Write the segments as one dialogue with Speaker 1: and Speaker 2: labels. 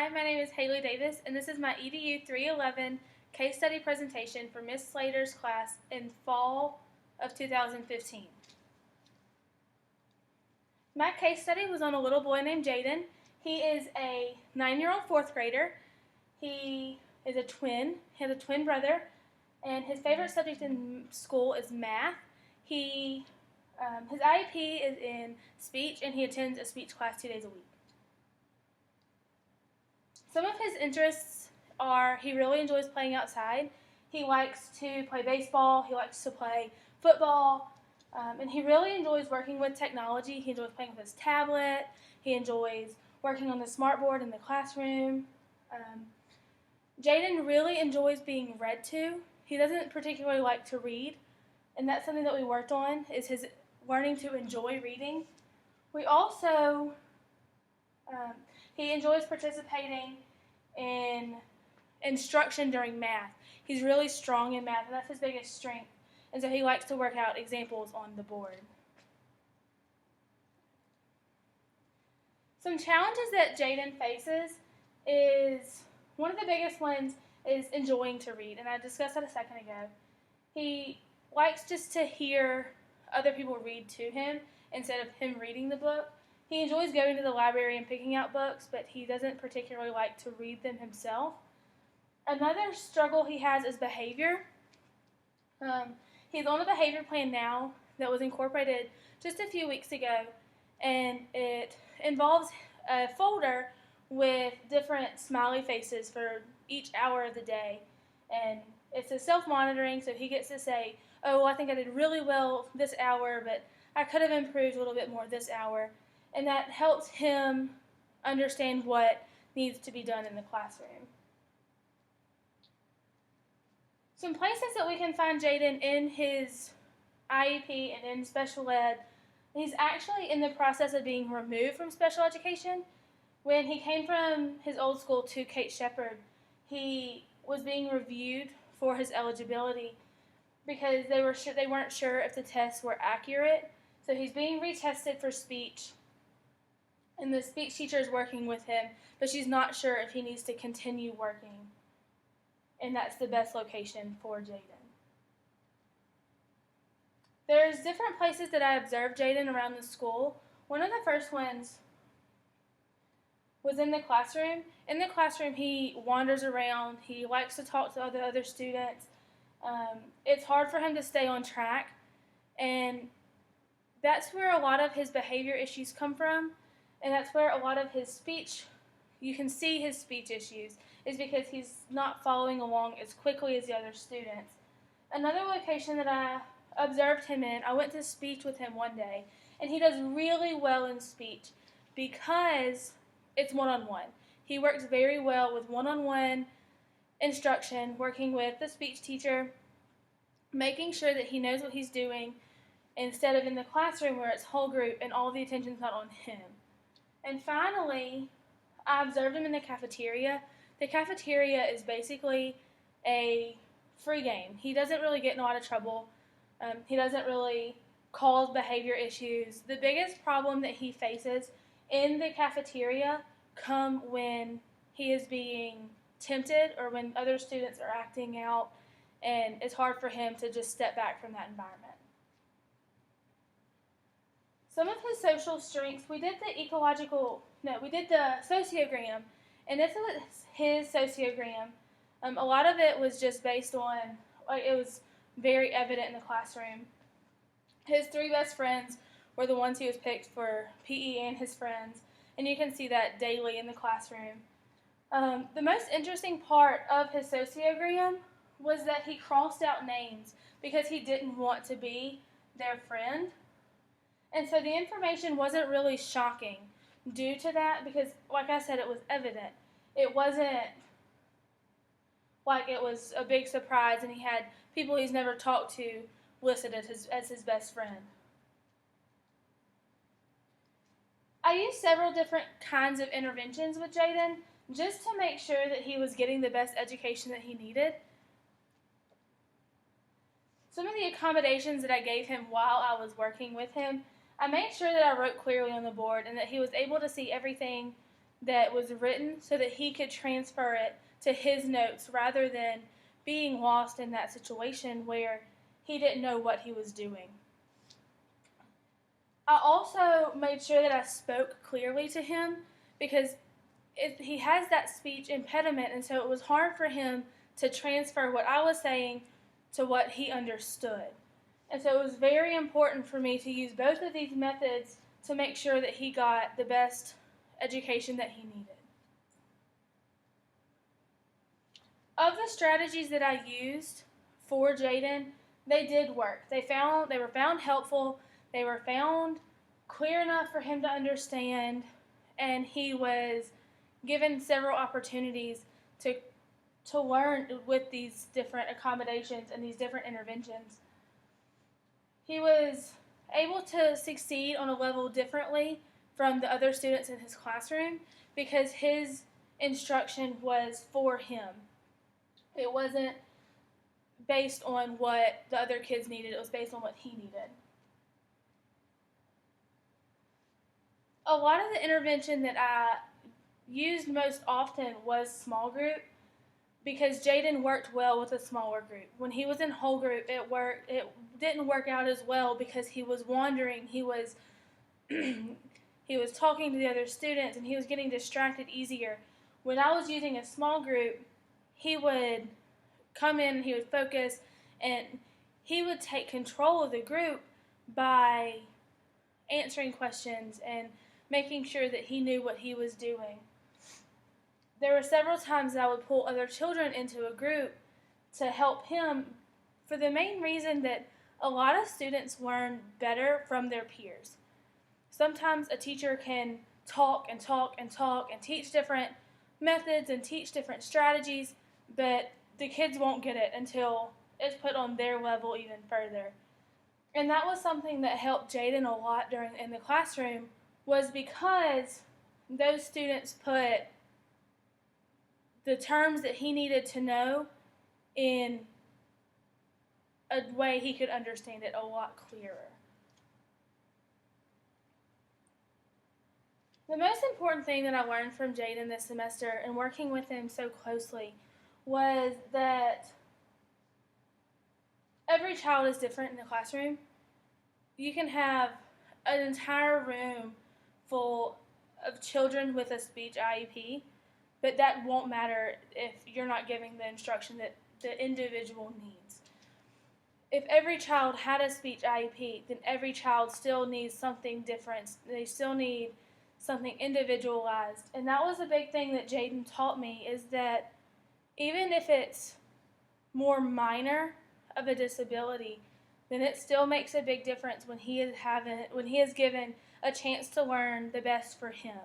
Speaker 1: Hi, my name is Haley Davis, and this is my EDU 311 case study presentation for Miss Slater's class in fall of 2015. My case study was on a little boy named Jaden. He is a 9-year-old fourth grader. He is a twin. He has a twin brother, and his favorite subject in school is math. His IEP is in speech, and he attends a speech class 2 days a week. Some of his interests are he really enjoys playing outside. He likes to play baseball. He likes to play football. And he really enjoys working with technology. He enjoys playing with his tablet. He enjoys working on the smartboard in the classroom. Jaden really enjoys being read to. He doesn't particularly like to read, and that's something that we worked on, is his learning to enjoy reading. We also, he enjoys participating in instruction during math. He's really strong in math, and that's his biggest strength. And so he likes to work out examples on the board. Some challenges that Jaden faces is, one of the biggest ones is enjoying to read, and I discussed that a second ago. He likes just to hear other people read to him instead of him reading the book. He enjoys going to the library and picking out books, but he doesn't particularly like to read them himself. Another struggle he has is behavior. He's on a behavior plan now that was incorporated just a few weeks ago, and it involves a folder with different smiley faces for each hour of the day. And it's a self-monitoring, so he gets to say, oh, I think I did really well this hour, but I could have improved a little bit more this hour. And that helps him understand what needs to be done in the classroom. Some places that we can find Jaden in his IEP and in special ed, he's actually in the process of being removed from special education. When he came from his old school to Kate Shepherd, he was being reviewed for his eligibility because they weren't sure if the tests were accurate. So he's being retested for speech, and the speech teacher is working with him, but she's not sure if he needs to continue working. And that's the best location for Jaden. There's different places that I observed Jaden around the school. One of the first ones was in the classroom. In the classroom, he wanders around. He likes to talk to other students. It's hard for him to stay on track, and that's where a lot of his behavior issues come from, and that's where a lot of his speech, you can see his speech issues, is because he's not following along as quickly as the other students. Another location that I observed him in, I went to speech with him one day, and he does really well in speech because it's one-on-one. He works very well with one-on-one instruction, working with the speech teacher, making sure that he knows what he's doing, instead of in the classroom where it's whole group and all the attention's not on him. And finally, I observed him in the cafeteria. The cafeteria is basically a free game. He doesn't really get in a lot of trouble. He doesn't really cause behavior issues. The biggest problem that he faces in the cafeteria come when he is being tempted or when other students are acting out, and it's hard for him to just step back from that environment. Some of his social strengths, we did the sociogram, and this was his sociogram. A lot of it was just based on, it was very evident in the classroom. His 3 best friends were the ones he was picked for PE and his friends, and you can see that daily in the classroom. The most interesting part of his sociogram was that he crossed out names because he didn't want to be their friend. And so the information wasn't really shocking due to that because, like I said, it was evident. It wasn't like it was a big surprise and he had people he's never talked to listed as his best friend. I used several different kinds of interventions with Jaden just to make sure that he was getting the best education that he needed. Some of the accommodations that I gave him while I was working with him, I made sure that I wrote clearly on the board and that he was able to see everything that was written so that he could transfer it to his notes rather than being lost in that situation where he didn't know what he was doing. I also made sure that I spoke clearly to him because he has that speech impediment, and so it was hard for him to transfer what I was saying to what he understood. And so it was very important for me to use both of these methods to make sure that he got the best education that he needed. Of the strategies that I used for Jaden, they did work. They were found helpful. They were found clear enough for him to understand, and he was given several opportunities to learn with these different accommodations and these different interventions. He was able to succeed on a level differently from the other students in his classroom because his instruction was for him. It wasn't based on what the other kids needed, it was based on what he needed. A lot of the intervention that I used most often was small group because Jaden worked well with a smaller group. When he was in whole group, it didn't work out as well because he was wandering, he was he was talking to the other students, and he was getting distracted easier. When I was using a small group, he would come in, he would focus, and he would take control of the group by answering questions and making sure that he knew what he was doing. There were several times that I would pull other children into a group to help him for the main reason that a lot of students learn better from their peers. Sometimes a teacher can talk and talk and talk and teach different methods and teach different strategies, but the kids won't get it until it's put on their level even further. And that was something that helped Jaden a lot in the classroom, was because those students put the terms that he needed to know in a way he could understand it a lot clearer. The most important thing that I learned from Jaden this semester and working with him so closely was that every child is different in the classroom. You can have an entire room full of children with a speech IEP, but that won't matter if you're not giving the instruction that the individual needs. If every child had a speech IEP, then every child still needs something different. They still need something individualized. And that was a big thing that Jaden taught me, is that even if it's more minor of a disability, then it still makes a big difference when he is given a chance to learn the best for him.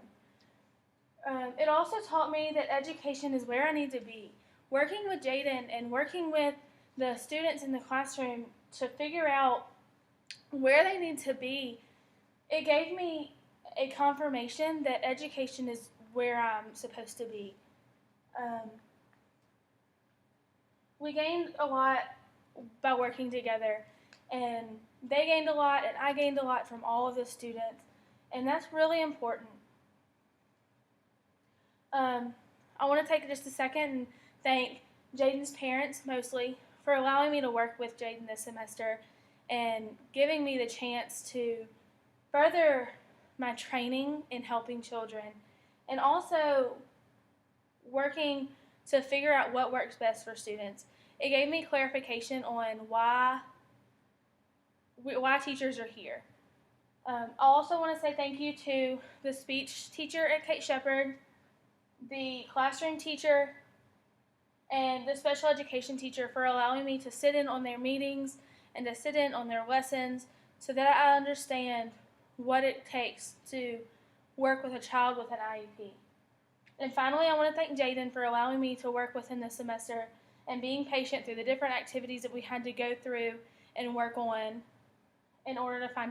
Speaker 1: It also taught me that education is where I need to be. Working with Jaden and working with the students in the classroom to figure out where they need to be, it gave me a confirmation that education is where I'm supposed to be. We gained a lot by working together, and they gained a lot and I gained a lot from all of the students, and that's really important. I want to take just a second and thank Jaden's parents mostly for allowing me to work with Jaden this semester and giving me the chance to further my training in helping children, and also working to figure out what works best for students. It gave me clarification on why teachers are here. I also want to say thank you to the speech teacher at Kate Shepherd, the classroom teacher, and the special education teacher for allowing me to sit in on their meetings and to sit in on their lessons so that I understand what it takes to work with a child with an IEP. And finally, I want to thank Jaden for allowing me to work with him this semester and being patient through the different activities that we had to go through and work on in order to find out